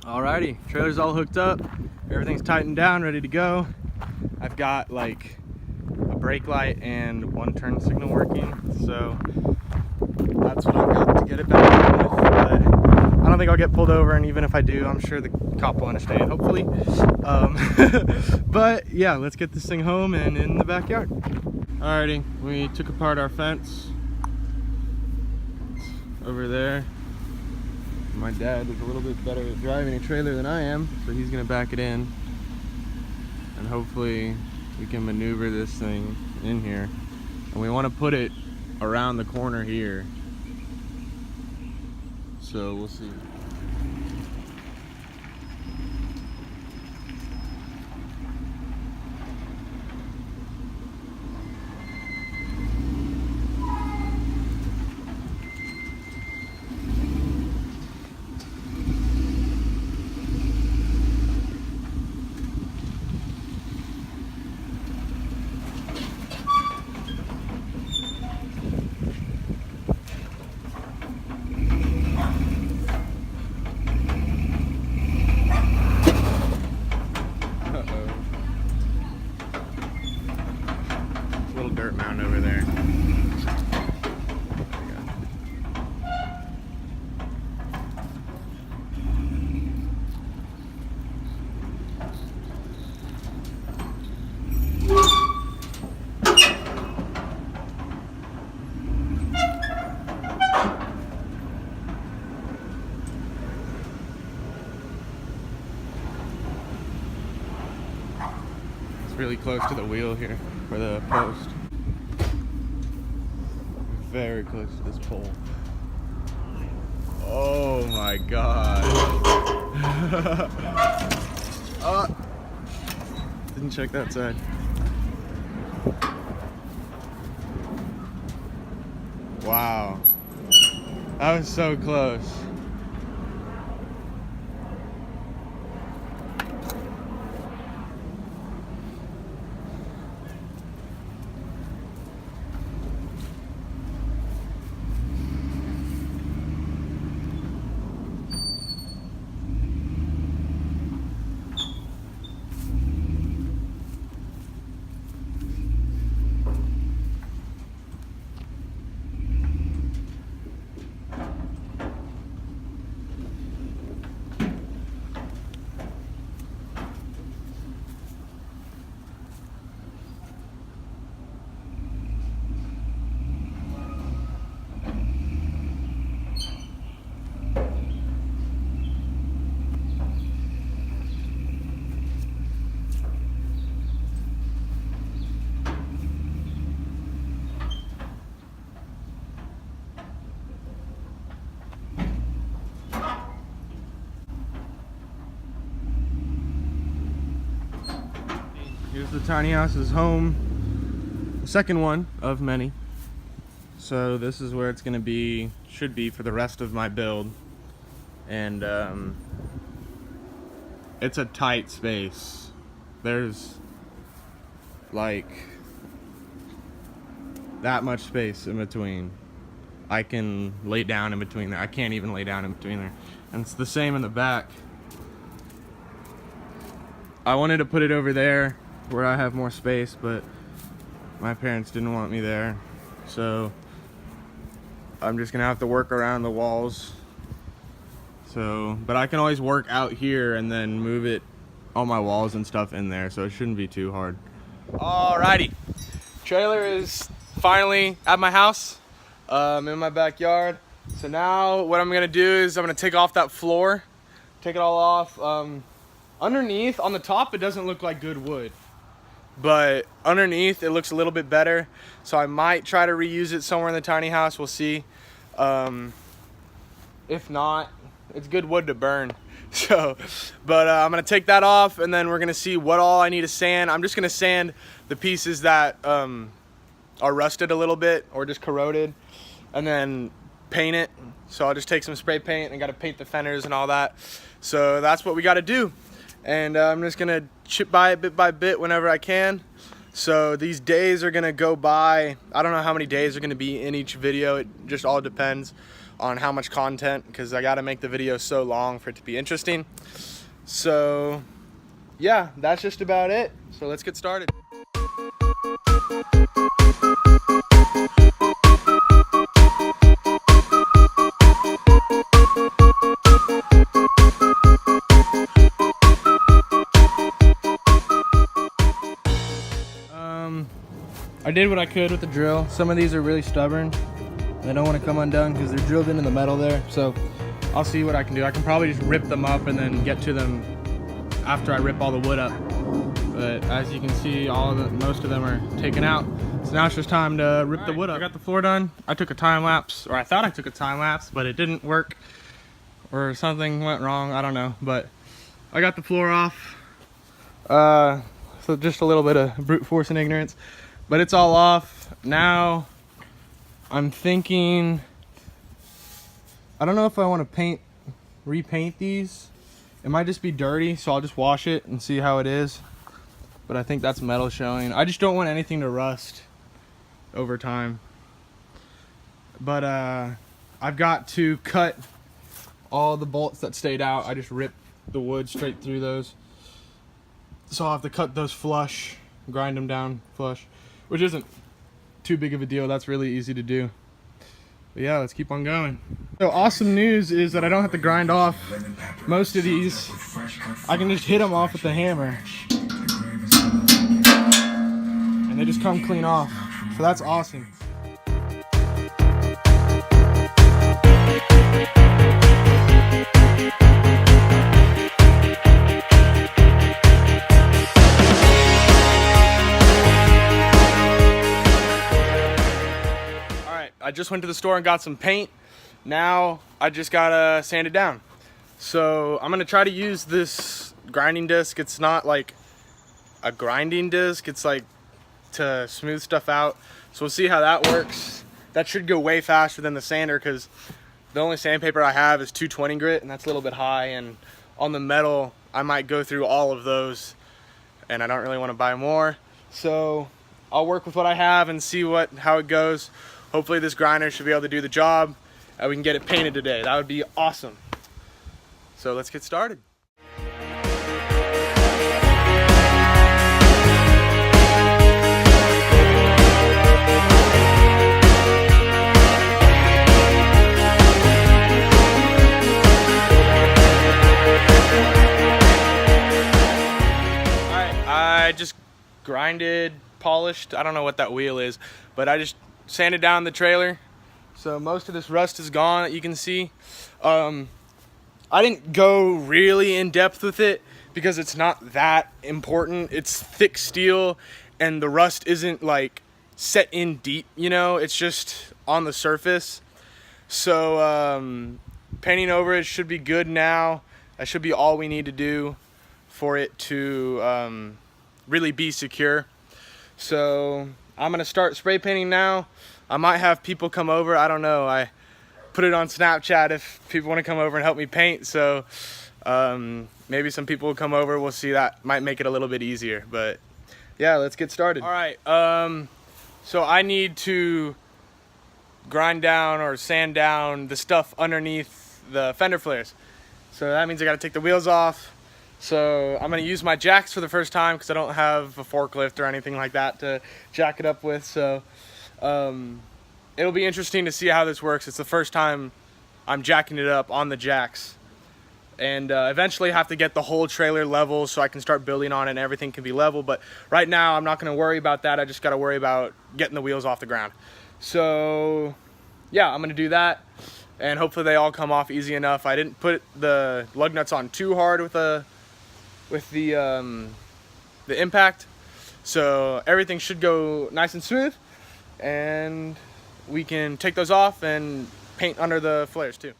Alrighty, trailer's all hooked up, everything's tightened down, ready to go. I've got like a brake light and one turn signal working, so that's what I've got to get it back on with. But I don't think I'll get pulled over, and even if I do, I'm sure the cop will understand, hopefully. But yeah, let's get this thing home and in the backyard. Alrighty, we took apart our fence over there. My dad is a little bit better at driving a trailer than I am, so he's gonna back it in, and hopefully we can maneuver this thing in here. And we want to put it around the corner here, so we'll see. Little dirt mound over there. Really close to the wheel here, for the post. Very close to this pole. Oh my god. Didn't check that side. Wow. That was so close. Here's the tiny house's home, the second one of many. So this is where it's gonna be, should be for the rest of my build. And it's a tight space. There's like that much space in between. I can lay down in between there. I can't even lay down in between there. And it's the same in the back. I wanted to put it over there where I have more space, but my parents didn't want me there, so I'm just gonna have to work around the walls. So, but I can always work out here and then move it, all my walls and stuff in there, so it shouldn't be too hard. Alrighty, trailer is finally at my house, in my backyard. So now what I'm gonna do is I'm gonna take off that floor, take it all off. Underneath, on the top, it doesn't look like good wood, but underneath it looks a little bit better, so I might try to reuse it somewhere in the tiny house. We'll see. If not, it's good wood to burn. So, but I'm gonna take that off, and then we're gonna see what all I need to sand. I'm just gonna sand the pieces that are rusted a little bit or just corroded, and then paint it. So I'll just take some spray paint and gotta paint the fenders and all that. So that's what we gotta do. And I'm just gonna chip by it bit by bit whenever I can. So these days are gonna go by. I don't know how many days are gonna be in each video. It just all depends on how much content, because I got to make the video so long for it to be interesting. So yeah, that's just about it. So let's get started. I did what I could with the drill. Some of these are really stubborn. They don't want to come undone because they're drilled into the metal there. So I'll see what I can do. I can probably just rip them up and then get to them after I rip all the wood up. But as you can see, most of them are taken out. So now it's just time to rip the wood up. I got the floor done. I took a time lapse, or I thought I took a time lapse, but it didn't work, or something went wrong. I don't know, but I got the floor off. So just a little bit of brute force and ignorance, but it's all off. Now I'm thinking, I don't know if I want to repaint these. It might just be dirty, so I'll just wash it and see how it is. But I think that's metal showing. I just don't want anything to rust over time. But I've got to cut all the bolts that stayed out. I just ripped the wood straight through those. So I'll have to cut those flush, grind them down flush, which isn't too big of a deal. That's really easy to do. But yeah, let's keep on going. So awesome news is that I don't have to grind off most of these. I can just hit them off with the hammer and they just come clean off. So that's awesome. I just went to the store and got some paint. Now I just gotta sand it down. So I'm gonna try to use this grinding disc. It's not like a grinding disc, it's like to smooth stuff out. So we'll see how that works. That should go way faster than the sander because the only sandpaper I have is 220 grit and that's a little bit high, and on the metal I might go through all of those and I don't really want to buy more. So I'll work with what I have and see how it goes. Hopefully this grinder should be able to do the job and we can get it painted today. That would be awesome. So let's get started. Alright, I just grinded, polished, I don't know what that wheel is, but I just sanded down the trailer, so most of this rust is gone that you can see. I didn't go really in depth with it because it's not that important. It's thick steel and the rust isn't like set in deep, you know, it's just on the surface. So painting over it should be good now. That should be all we need to do for it to really be secure. So I'm gonna start spray painting now. I might have people come over, I don't know. I put it on Snapchat if people wanna come over and help me paint. So maybe some people will come over, we'll see. That might make it a little bit easier, but yeah, let's get started. All right, so I need to grind down or sand down the stuff underneath the fender flares. So that means I gotta take the wheels off. So I'm gonna use my jacks for the first time because I don't have a forklift or anything like that to jack it up with. So it'll be interesting to see how this works. It's the first time I'm jacking it up on the jacks, and eventually have to get the whole trailer level so I can start building on it and everything can be level. But right now I'm not gonna worry about that. I just gotta worry about getting the wheels off the ground. So yeah, I'm gonna do that and hopefully they all come off easy enough. I didn't put the lug nuts on too hard with the impact, so everything should go nice and smooth, and we can take those off and paint under the flares too.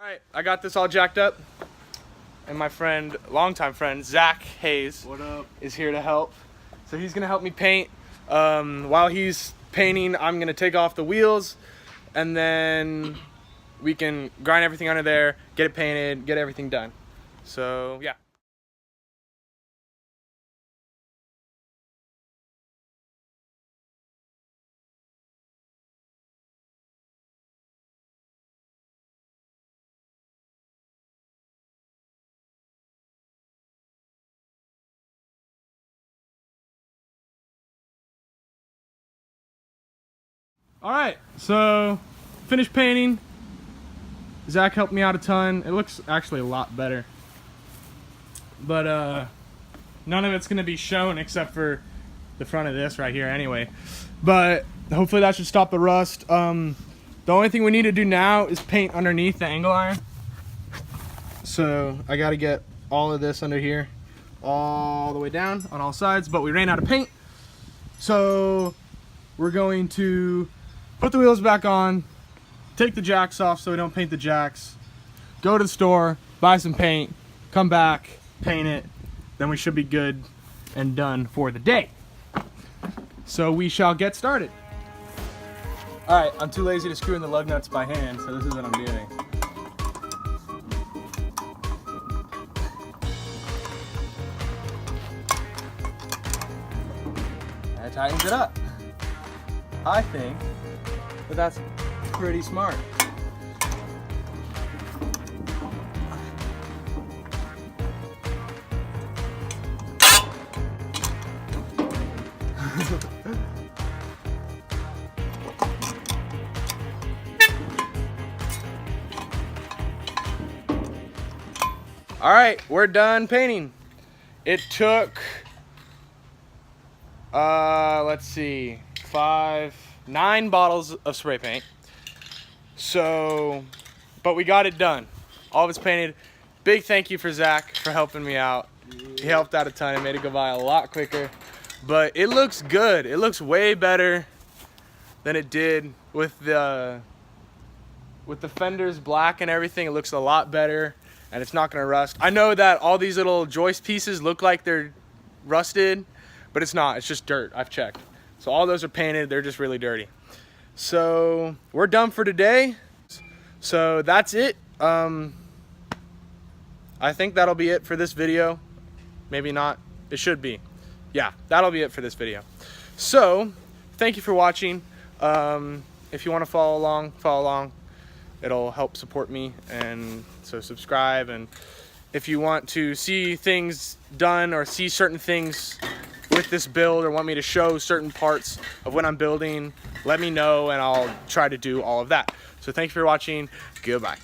All right, I got this all jacked up, and my friend, longtime friend Zach Hayes, what up, is here to help. So he's gonna help me paint. While he's painting, I'm gonna take off the wheels, and then we can grind everything under there, get it painted, get everything done. So yeah. All right, so finished painting. Zach helped me out a ton. It looks actually a lot better, but none of it's gonna be shown except for the front of this right here anyway. But hopefully that should stop the rust. The only thing we need to do now is paint underneath the angle iron. So I got to get all of this under here all the way down on all sides, but we ran out of paint, so we're going to put the wheels back on, take the jacks off so we don't paint the jacks, go to the store, buy some paint, come back, paint it, then we should be good and done for the day. So we shall get started. All right, I'm too lazy to screw in the lug nuts by hand, so this is what I'm doing. That tightens it up. I think that that's pretty smart. All right, we're done painting. It took, let's see, 9 bottles of spray paint. So, but we got it done. All of it's painted. Big thank you for Zach for helping me out. He helped out a ton. It made it go by a lot quicker. But it looks good. It looks way better than it did with the fenders black and everything. It looks a lot better, and it's not gonna rust. I know that all these little joist pieces look like they're rusted, but it's not. It's just dirt. I've checked. So all those are painted. They're just really dirty. So we're done for today. So that's it. I think that'll be it for this video. Maybe not. It should be. Yeah, that'll be it for this video. So thank you for watching. If you want to follow along. It'll help support me, and so subscribe. And if you want to see things done or see certain things with this build, or want me to show certain parts of what I'm building, let me know and I'll try to do all of that. So thank you for watching. Goodbye.